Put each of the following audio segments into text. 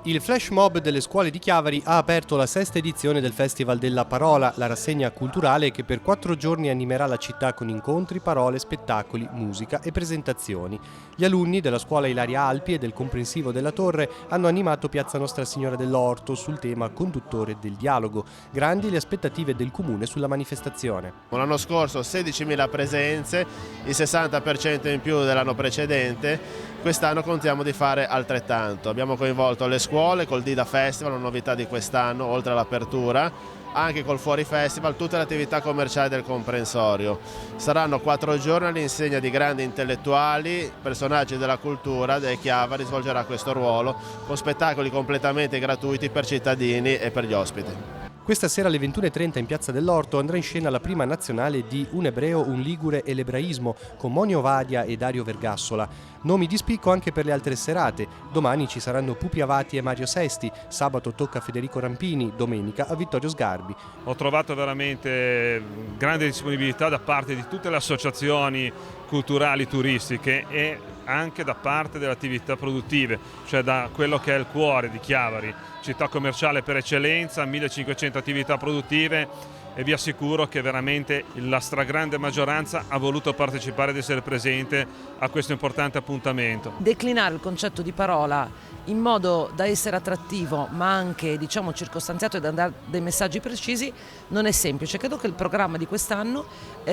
Il flash mob delle scuole di Chiavari ha aperto la sesta edizione del Festival della Parola, la rassegna culturale che per 4 giorni animerà la città con incontri, parole, spettacoli, musica e presentazioni. Gli alunni della scuola Ilaria Alpi e del comprensivo della Torre hanno animato Piazza Nostra Signora dell'Orto sul tema conduttore del dialogo. Grandi le aspettative del comune sulla manifestazione. L'anno scorso 16.000 presenze, il 60% in più dell'anno precedente. Quest'anno contiamo di fare altrettanto. Abbiamo coinvolto le scuole col Dida Festival, una novità di quest'anno, oltre all'apertura, anche col Fuori Festival, tutte le attività commerciali del comprensorio. Saranno 4 giorni all'insegna di grandi intellettuali, personaggi della cultura, dei Chiavari svolgerà questo ruolo, con spettacoli completamente gratuiti per cittadini e per gli ospiti. Questa sera alle 21:30 in Piazza dell'Orto andrà in scena la prima nazionale di Un ebreo, un ligure e l'ebraismo con Moni Ovadia e Dario Vergassola. Nomi di spicco anche per le altre serate. Domani ci saranno Pupi Avati e Mario Sesti, sabato tocca a Federico Rampini, domenica a Vittorio Sgarbi. Ho trovato veramente grande disponibilità da parte di tutte le associazioni culturali turistiche e anche da parte delle attività produttive, cioè da quello che è il cuore di Chiavari, città commerciale per eccellenza, 1500 attività produttive, e vi assicuro che veramente la stragrande maggioranza ha voluto partecipare ed essere presente a questo importante appuntamento. Declinare il concetto di parola in modo da essere attrattivo ma anche circostanziato e da dare dei messaggi precisi non è semplice. Credo che il programma di quest'anno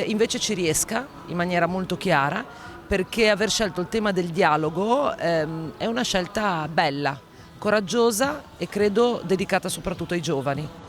invece ci riesca in maniera molto chiara, perché aver scelto il tema del dialogo è una scelta bella, coraggiosa e credo dedicata soprattutto ai giovani.